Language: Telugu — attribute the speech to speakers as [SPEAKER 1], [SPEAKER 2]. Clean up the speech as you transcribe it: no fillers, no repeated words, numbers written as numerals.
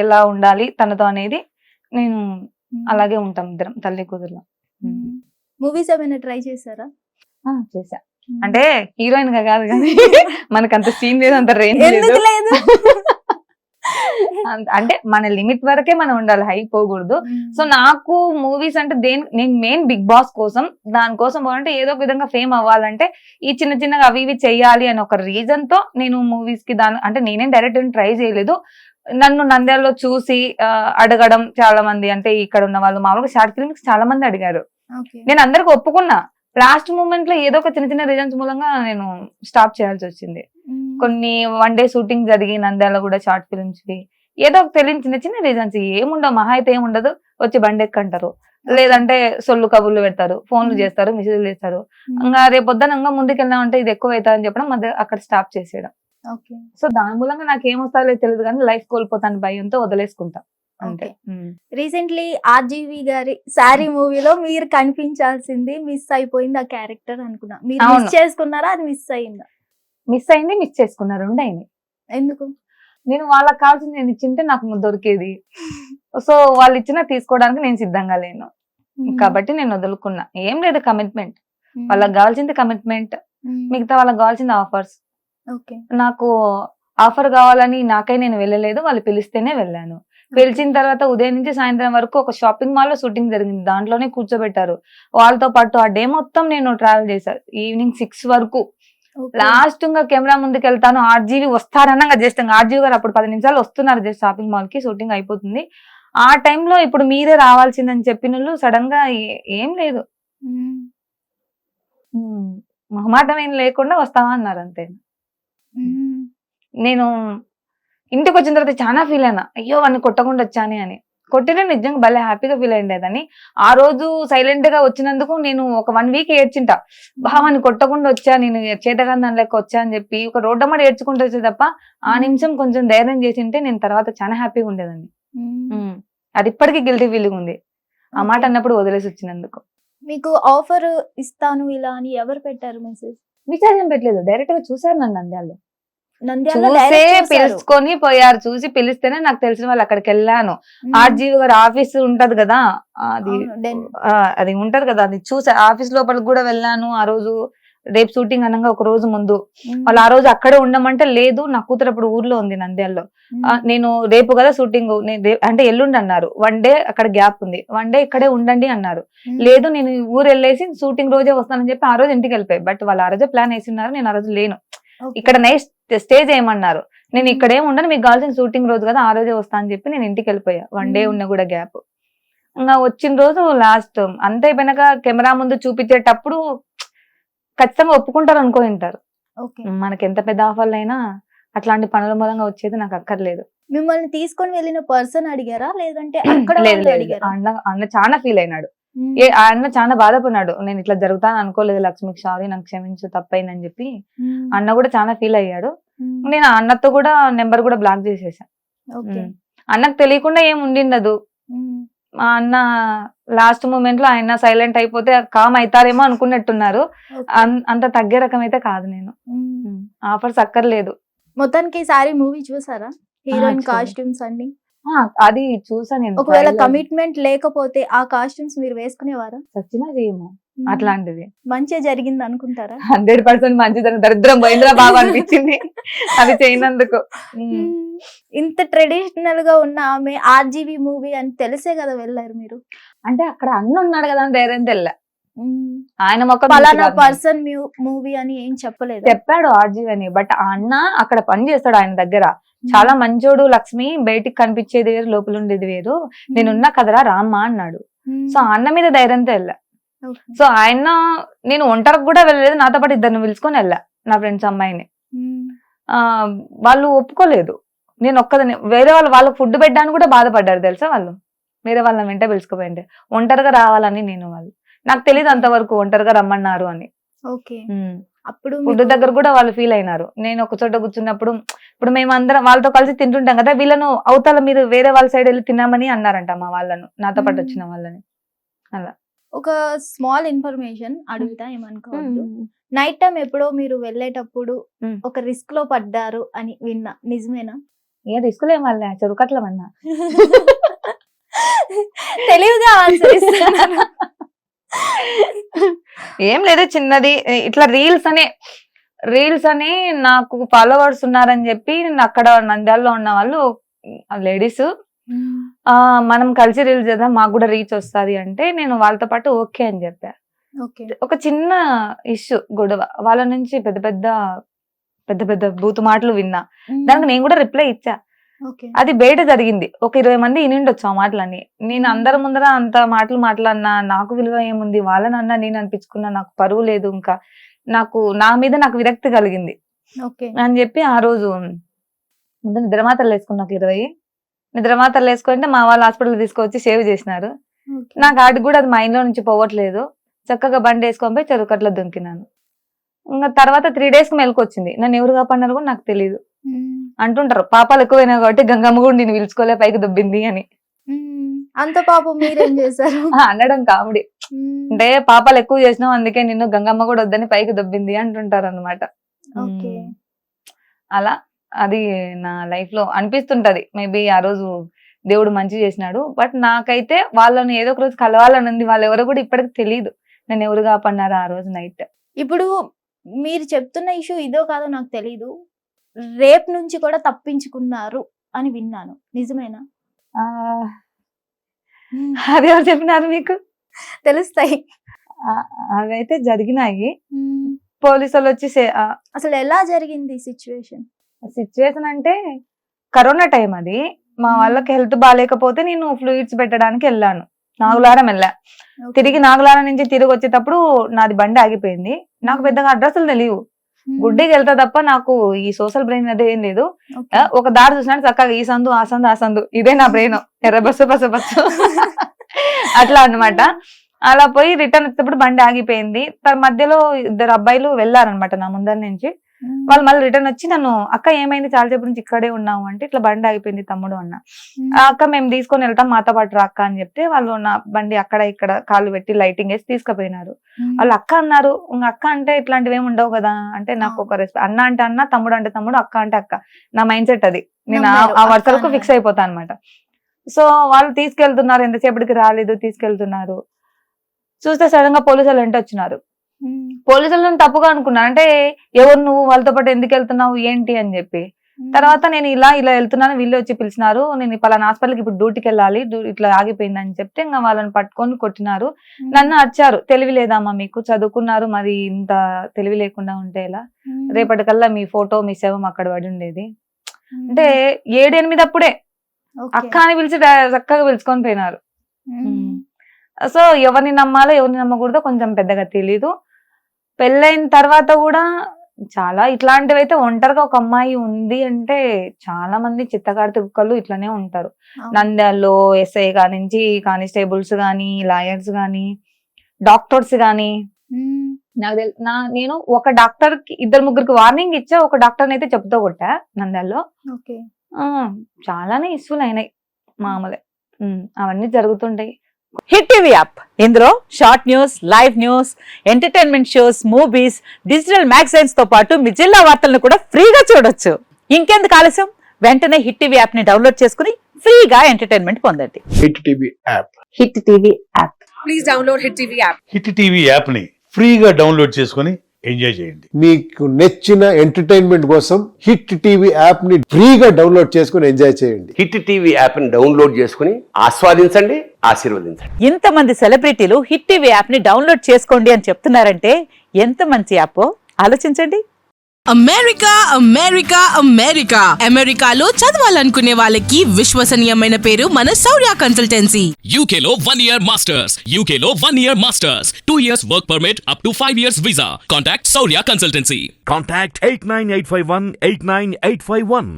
[SPEAKER 1] ఎలా ఉండాలి తనతో అనేది నేను అలాగే ఉంటాం ఇద్దరం తల్లి కూతురులో.
[SPEAKER 2] మూవీస్ ఏమైనా ట్రై చేశారా?
[SPEAKER 1] చేసా. అంటే హీరోయిన్ గా కాదు కానీ మనకు అంత సీన్ లేదు, అంత రేంజ్
[SPEAKER 2] ఎందుకు లేదు?
[SPEAKER 1] అంటే మన లిమిట్ వరకే మనం ఉండాలి, హై పోకూడదు. సో నాకు మూవీస్ అంటే నేను మెయిన్ బిగ్ బాస్ కోసం, దానికోసం పోవాలంటే ఏదో ఒక విధంగా ఫేమ్ అవ్వాలంటే ఈ చిన్న చిన్నగా అవి ఇవి చెయ్యాలి అని ఒక రీజన్ తో నేను మూవీస్ కి అంటే నేనేం డైరెక్ట్ ట్రై చేయలేదు. నన్ను నంద్యాలలో చూసి అడగడం చాలా మంది, అంటే ఇక్కడ ఉన్న వాళ్ళు మామూలుగా షార్ట్ ఫిల్మ్స్ చాలా మంది అడిగారు. నేను అందరికి ఒప్పుకున్నా. లాస్ట్ మూమెంట్ లో ఏదో ఒక చిన్న చిన్న రీజన్స్ మూలంగా నేను స్టాప్ చేయాల్సి వచ్చింది. కొన్ని 1 డే షూటింగ్ జరిగి నంద్యాల కూడా షార్ట్ ఫిల్మ్స్ కి ఏదో ఒక తెలియని చిన్న చిన్న రీజన్స్, ఏముండవు, మహా అయితే ఏముండదు, వచ్చి బండి ఎక్కంటారు, లేదంటే సొల్లు కబుర్లు పెడతారు, ఫోన్లు చేస్తారు, మెసేజ్లు చేస్తారు. ఇంకా రేపొద్దున ఇంకా ముందుకెళ్ళామంటే ఇది ఎక్కువ అవుతుందని చెప్పడం మధ్య అక్కడ స్టాప్ చేసేయడం. సో దాని మూలంగా నాకు ఏమొస్తారో తెలియదు కానీ లైఫ్ కోల్పోతాను భయంతో వదిలేసుకుంటా అంతే.
[SPEAKER 2] రీసెంట్లీ ఆర్జీవి గారి సారీ మూవీలో మీరు కనిపించాల్సింది మిస్ అయిపోయింది ఆ క్యారెక్టర్ అనుకున్నా. మీరు మిస్ చేసుకున్నారా, అది మిస్ అయిందా?
[SPEAKER 1] మిస్ అయింది, మిస్ చేసుకున్నా, రెండు అయింది.
[SPEAKER 2] ఎందుకు?
[SPEAKER 1] నేను వాళ్ళకి కావాల్సింది నేను ఇచ్చింటే నాకు దొరికేది. సో వాళ్ళు ఇచ్చినా తీసుకోవడానికి నేను సిద్ధంగా లేను కాబట్టి నేను వదులుకున్నా. ఏం లేదు, కమిట్మెంట్. వాళ్ళకి కావాల్సింది కమిట్మెంట్, మిగతా వాళ్ళకి కావాల్సింది ఆఫర్స్. నాకు ఆఫర్ కావాలని నాకై నేను వెళ్ళలేదు, వాళ్ళు పిలిస్తేనే వెళ్ళాను. పిలిచిన తర్వాత ఉదయం నుంచి సాయంత్రం వరకు ఒక షాపింగ్ మాల్ లో షూటింగ్ జరిగింది, దాంట్లోనే కూర్చోబెట్టారు. వాళ్ళతో పాటు ఆ డే మొత్తం నేను ట్రావెల్ చేశాను, ఈవినింగ్ 6 వరకు. లాస్ట్ ఇంకా కెమెరా ముందుకు వెళ్తాను, ఆర్జీవి వస్తారన్నా జస్ట్ ఆర్జీవి గారు అప్పుడు 10 నిమిషాలు వస్తున్నారు జస్ట్ షాపింగ్ మాల్ కి, షూటింగ్ అయిపోతుంది. ఆ టైంలో ఇప్పుడు మీరే రావాల్సిందని చెప్పిన వాళ్ళు సడన్ గా ఏం లేదు, మొహమాటం ఏం లేకుండా వస్తావా అన్నారు అంతే. నేను ఇంటికి వచ్చిన తర్వాత చాలా ఫీల్ అయినా, అయ్యో వాడిని కొట్టకుండా వచ్చాని అని. కొట్టినా నిజంగా భలే హ్యాపీగా ఫీల్ అయ్యేదని. ఆ రోజు సైలెంట్ గా వచ్చినందుకు నేను ఒక 1 వీక్ ఏడ్చింటా, వాడిని కొట్టకుండా వచ్చా, నేను చేతగాని దాని లెక్క వచ్చా అని చెప్పి ఒక రోడ్డమ్మడి ఏడ్చుకుంటూ వచ్చే తప్ప ఆ నిమిషం కొంచెం ధైర్యం చేసింటే నేను తర్వాత చాలా హ్యాపీగా ఉండేదాన్ని. అది ఇప్పటికీ గిల్టీ ఫీలింగ్ ఉంది ఆ మాట అన్నప్పుడు వదిలేసి వచ్చినందుకు.
[SPEAKER 2] మీకు ఆఫర్ ఇస్తాను ఇలా అని ఎవరు పెట్టారు మెసేజ్?
[SPEAKER 1] మెసేజ్ ఏం పెట్టలేదు, డైరెక్ట్ గా చూసారు నన్ను నంద్యాలలో.
[SPEAKER 2] చూసే
[SPEAKER 1] పిలుచుకొని పోయారు, చూసి పిలిస్తేనే నాకు తెలిసిన వాళ్ళు అక్కడికి వెళ్ళాను. ఆర్జీవి గారు ఆఫీస్ ఉంటది కదా, అది ఉంటది కదా, అది చూసా. ఆఫీస్ లోపలికి కూడా వెళ్ళాను ఆ రోజు. రేపు షూటింగ్ అనగా ఒక రోజు ముందు వాళ్ళు ఆ రోజు అక్కడే ఉండమంటే లేదు, నా కూతురు అప్పుడు ఊర్లో ఉంది నంద్యాలలో. నేను రేపు కదా షూటింగ్, అంటే ఎల్లుండి అన్నారు. 1 డే అక్కడ గ్యాప్ ఉంది, 1 డే ఇక్కడే ఉండండి అన్నారు. లేదు నేను ఊరు వెళ్ళేసి షూటింగ్ రోజే వస్తానని చెప్పి ఆ రోజు ఇంటికి వెళ్ళిపోయి. బట్ వాళ్ళు ఆ రోజే ప్లాన్ వేసిన్నారు, నేను ఆ రోజు లేను. ఇక్కడ నైట్ స్టే చేయమన్నారు, నేను ఇక్కడేం ఉండను, మీకు కావాల్సిన షూటింగ్ రోజు కదా ఆ రోజే వస్తా అని చెప్పి నేను ఇంటికి వెళ్ళిపోయా. 1 డే ఉన్న కూడా గ్యాప్. ఇంకా వచ్చిన రోజు లాస్ట్ అంత అయిపోయినాక కెమెరా ముందు చూపించేటప్పుడు ఖచ్చితంగా ఒప్పుకుంటారు అనుకో ఉంటారు. మనకి ఎంత పెద్ద ఆఫర్లు అయినా అట్లాంటి పనుల మూలంగా వచ్చేది నాకు అక్కర్లేదు.
[SPEAKER 2] మిమ్మల్ని తీసుకొని వెళ్ళిన పర్సన్ అడిగారా లేదంటే
[SPEAKER 1] అన్న చాలా ఫీల్ అయినాడు, అన్న చాలా బాధపడినాడు. నేను ఇట్లా జరుగుతాను అనుకోలేదు లక్ష్మికి, సారీ నాకు క్షమించు తప్పైందని చెప్పి అన్న కూడా చాలా ఫీల్ అయ్యాడు. నేను అన్నతో కూడా నెంబర్ కూడా బ్లాక్ చేసేసా. అన్నకు తెలియకుండా ఏం ఉండిండదు. మా అన్న లాస్ట్ మూమెంట్ లో ఆయన సైలెంట్ అయిపోతే కామ్ అవుతారేమో అనుకున్నట్టున్నారు. అంత తగ్గే రకం అయితే కాదు నేను. ఆఫర్స్ అక్కర్లేదు.
[SPEAKER 2] మొత్తానికి సారీ మూవీ చూసారా? హీరోయిన్ కాస్ట్యూమ్స్ అన్ని
[SPEAKER 1] అది చూసాను.
[SPEAKER 2] ఒకవేళ కమిట్మెంట్ లేకపోతే ఆ కాస్ట్యూమ్స్ మీరు వేసుకునేవారా?
[SPEAKER 1] సచ్చినా చేయము అట్లాంటిది.
[SPEAKER 2] మంచిగా జరిగింది అనుకుంటారా?
[SPEAKER 1] 100% మంచిది, దరిద్రం పోయిందిరా బాగా అనిపించింది అది చేయనందుకు.
[SPEAKER 2] ఇంత ట్రెడిషనల్ గా ఉన్న ఆమె ఆర్జీవి మూవీ అని తెలిసే కదా వెళ్ళారు మీరు.
[SPEAKER 1] అంటే అక్కడ అన్న ఉన్నాడు కదా అని ధైర్యం తెల్ల, ఆయన
[SPEAKER 2] పలానా పర్సన్ మూవీ అని ఏం చెప్పలేదు.
[SPEAKER 1] చెప్పాడు ఆర్జీవి అని, బట్ ఆ అన్న అక్కడ పని చేస్తాడు ఆయన దగ్గర. చాలా మంచోడు, లక్ష్మి బయటికి కనిపించేది వేరు లోపల ఉండేది వేరు, నేనున్నా కదరా రామ్మా అన్నాడు. సో అన్న మీద ధైర్యంతో వెళ్ళా. సో ఆయన నేను ఒంటరికి కూడా వెళ్ళలేదు, నాతో పాటు 2 పిలుచుకొని వెళ్ళా నా ఫ్రెండ్స్ అమ్మాయిని. వాళ్ళు ఒప్పుకోలేదు, నేను ఒక్కదని. వేరే వాళ్ళకి ఫుడ్ పెట్టడానికి కూడా బాధపడ్డారు తెలుసా వాళ్ళు. వేరే వాళ్ళ వెంట పిలుచుకోపోయింటే ఒంటరిగా రావాలని నేను, వాళ్ళు నాకు తెలియదు అంతవరకు ఒంటరిగా రమ్మన్నారు అని.
[SPEAKER 2] అప్పుడు
[SPEAKER 1] ఫుడ్ దగ్గర కూడా వాళ్ళు ఫీల్ అయినారు. నేను ఒక చోట కూర్చున్నప్పుడు, ఇప్పుడు మేము అందరం వాళ్ళతో కలిసి తింటుంటాం కదా, వీళ్ళను అవతల మీరు వేరే వాళ్ళ సైడ్ వెళ్ళి తిన్నామని అన్నారంట మా వాళ్ళను, నాతో పాటు వచ్చిన వాళ్ళని. అలా
[SPEAKER 2] ఒక స్మాల్ ఇన్ఫర్మేషన్ అడుగుతా, ఏమనుకోవద్దు. నైట్ టైం ఎప్పుడో మీరు వెళ్ళేటప్పుడు ఒక రిస్క్ లో పడ్డారు అని విన్నా, నిజమేనా?
[SPEAKER 1] ఏ రిస్కులు ఏం వాళ్ళ చెరుకట్లమన్నా.
[SPEAKER 2] తెలివిగా ఆన్సర్ ఇస్తున్నారు.
[SPEAKER 1] ఏం లేదు, చిన్నది ఇట్లా రీల్స్ అని నాకు ఫాలోవర్స్ ఉన్నారని చెప్పి అక్కడ నంద్యాలలో ఉన్న వాళ్ళు లేడీస్ మనం కలిసి రీల్స్ చేద్దాం మాకు కూడా రీచ్ వస్తుంది అంటే నేను వాళ్ళతో పాటు ఓకే అని చెప్పా. ఒక చిన్న ఇష్యూ గొడవ వాళ్ళ నుంచి పెద్ద పెద్ద బూతు మాటలు విన్నా, దానికి నేను కూడా రిప్లై ఇచ్చా. అది బయట జరిగింది, ఒక 20 మంది ఇనిండొచ్చు ఆ మాటలని. నేను అందరి ముందర అంత మాటలు మాట్లాడినా నాకు విలువ ఏముంది, వాళ్ళనన్నా నేను అనిపించుకున్నా, నాకు పరువు లేదు, ఇంకా నా మీద నాకు విరక్తి కలిగింది అని చెప్పి ఆ రోజు ముందు నిద్రమాతలు వేసుకున్నా. 20 నిద్రమాతలు వేసుకుంటే మా వాళ్ళు హాస్పిటల్ తీసుకొచ్చి సేవ్ చేసినారు. నాకు ఆడికి కూడా అది మైండ్ లో నుంచి పోవట్లేదు. చక్కగా బండి వేసుకొని పోయి చెరుకట్లో దుంకినాను. ఇంకా తర్వాత 3 days కి మెలకొచ్చింది. నన్ను ఎవరు కాపాడినారు కూడా నాకు తెలియదు. అంటుంటారు పాపాలు ఎక్కువైనా కాబట్టి గంగమ్మ కూడా నేను పిలుచుకోలే పైకి దుబ్బింది అని.
[SPEAKER 2] అంత పాపం మీరేం చేశారు
[SPEAKER 1] అనడం కామెడీ. అంటే పాపాలు ఎక్కువ చేసినావు అందుకే నిన్ను గంగమ్మ కూడా వద్దని పైకి దుబ్బింది అంటుంటారు అనమాట. అలా అది నా లైఫ్ లో అనిపిస్తుంటది. మేబీ ఆ రోజు దేవుడు మంచి చేసినాడు. బట్ నాకైతే వాళ్ళని ఏదో ఒక రోజు కలవాలని ఉంది. వాళ్ళు ఎవరో కూడా ఇప్పటికి తెలియదు నేను ఎవరు కాపాడినారు ఆ రోజు నైట్.
[SPEAKER 2] ఇప్పుడు మీరు చెప్తున్న ఇష్యూ ఇదో కాదో నాకు తెలీదు, రేప్ నుంచి కూడా తప్పించుకున్నారు అని విన్నాను, నిజమేనా?
[SPEAKER 1] అది ఎవరు చెప్పినారు మీకు?
[SPEAKER 2] తెలుస్తాయి.
[SPEAKER 1] అవైతే జరిగినాయి. పోలీసు వాళ్ళు వచ్చి
[SPEAKER 2] అసలు ఎలా జరిగింది సిచ్యువేషన్
[SPEAKER 1] అంటే కరోనా టైం అది. మా వాళ్ళకి హెల్త్ బాగాలేకపోతే నేను ఫ్లూయిడ్స్ పెట్టడానికి వెళ్ళాను. నాగులారం వెళ్ళా. తిరిగి నాగులారం నుంచి తిరిగి వచ్చేటప్పుడు నాది బండి ఆగిపోయింది. నాకు పెద్దగా అడ్రస్లు తెలియవు, గుడ్డికి వెళ్తా తప్ప నాకు ఈ సోషల్ బ్రెయిన్ అదే ఏం లేదు. ఒక దారి చూసినట్టు చక్కగా ఈ సందు ఆ సందు ఆ సందు ఇదే నా బ్రెయిన్, ఎర్ర బస్సు అట్లా అన్నమాట. అలా పోయి రిటర్న్ వచ్చేటప్పుడు బండి ఆగిపోయింది. మధ్యలో 2 అబ్బాయిలు వెళ్ళారనమాట నా ముందర నుంచి. వాళ్ళు మళ్ళీ రిటర్న్ వచ్చి నన్ను అక్క ఏమైంది చాలా సేపు నుంచి ఇక్కడే ఉన్నావు అంటే ఇట్లా బండి ఆగిపోయింది తమ్ముడు అన్న. అక్క మేము తీసుకొని వెళ్తాం మాతో పాటు రా అక్క అని చెప్తే వాళ్ళు నా బండి అక్కడ ఇక్కడ కాళ్ళు పెట్టి లైటింగ్ వేసి తీసుకుపోయినారు. వాళ్ళు అక్క అన్నారు. అక్క అంటే ఇట్లాంటివి ఏమి ఉండవు కదా అంటే నాకు ఒక రెస్పెక్ట్. అన్న అంటే అన్న, తమ్ముడు అంటే తమ్ముడు, అక్క అంటే అక్క. నా మైండ్ సెట్ అది. నేను ఆ వరుసలకు ఫిక్స్ అయిపోతాను అనమాట. సో వాళ్ళు తీసుకెళ్తున్నారు, ఎంతసేపటికి రాలేదు, తీసుకెళ్తున్నారు. చూస్తే సడన్ గా పోలీసులు వెంట వచ్చినారు. పోలీసులను తప్పుగా అనుకున్నాను. అంటే ఎవరు నువ్వు, వాళ్ళతో పాటు ఎందుకు వెళ్తున్నావు ఏంటి అని చెప్పి. తర్వాత నేను ఇలా వెళ్తున్నాను, వీళ్ళు వచ్చి పిలిచినారు. నేను పలానా హాస్పిటల్కి ఇప్పుడు డ్యూటీకి వెళ్ళాలి, ఇట్లా ఆగిపోయింది అని చెప్తే ఇంకా వాళ్ళని పట్టుకొని కొట్టినారు. నన్ను అరిచారు, తెలివి లేదమ్మా మీకు, చదువుకున్నారు మరి ఇంత తెలివి లేకుండా ఉంటే ఎలా, రేపటికల్లా మీ ఫోటో మీ శవం అక్కడ పడి ఉండేది. అంటే 7-8 అప్పుడే అక్క అని పిలిచి చక్కగా పిలుచుకొని పోయినారు. సో ఎవరిని నమ్మాలో ఎవరిని నమ్మకూడదో కొంచెం పెద్దగా తెలీదు. పెళ్ళైన తర్వాత కూడా చాలా ఇట్లాంటివి అయితే, ఒంటరిగా ఒక అమ్మాయి ఉంది అంటే చాలా మంది చిత్తకార్తి కుక్కలు ఇట్లానే ఉంటారు. నంద్యాలలో ఎస్ఐ కానించి కానిస్టేబుల్స్ గానీ, లాయర్స్ గానీ, డాక్టర్స్ గానీ. నేను ఒక డాక్టర్ కి 2-3 వార్నింగ్ ఇచ్చా. ఒక డాక్టర్ అయితే చెప్తూ కొట్టా నంద్యాలలో. చాలానే ఇష్యూలు అయినాయి, మామూలే. అవన్నీ జరుగుతుంటాయి.
[SPEAKER 3] హిట్ టీవీ యాప్, ఇందులో short news, live news, entertainment shows, movies, digital magazines తో పాటు మీ జిల్లా వార్తలను కూడా ఫ్రీగా చూడొచ్చు. ఇంకెందుకు ఆలస్యం, వెంటనే హిట్ టీవీ యాప్ ని డౌన్లోడ్ చేసుకుని ఫ్రీగా ఎంటర్టైన్మెంట్ పొందండి.
[SPEAKER 4] Hit TV app.
[SPEAKER 3] Hit TV app.
[SPEAKER 5] Please download hit TV app.
[SPEAKER 6] Hit TV app ని ఫ్రీగా డౌన్లోడ్ చేసుకుని ఎంజాయ్ చేయండి.
[SPEAKER 4] మీకు నచ్చిన ఎంటర్టైన్మెంట్ కోసం హిట్ టీవీ యాప్ ని ఫ్రీగా డౌన్లోడ్ చేసుకుని ఎంజాయ్ చేయండి.
[SPEAKER 7] హిట్ టీవీ యాప్ ని డౌన్లోడ్ చేసుకుని ఆస్వాదించండి, ఆశీర్వదించండి.
[SPEAKER 3] ఇంతమంది సెలబ్రిటీలు హిట్ టీవీ యాప్ ని డౌన్లోడ్ చేసుకోండి అని చెప్తున్నారంటే ఎంత మంచి యాప్ ఆలోచించండి.
[SPEAKER 5] అమెరికా అమెరికా అమెరికా అమెరికాలో చదవాలనుకునే వాళ్ళకి విశ్వసనీయమైన పేరు మన శౌర్య కన్సల్టెన్సీ.
[SPEAKER 8] UK లో 1 year masters. UK లో 1 year masters. 2 years work permit up to 5 years visa. Contact Saurya Consultancy.
[SPEAKER 9] Contact 89851 89851.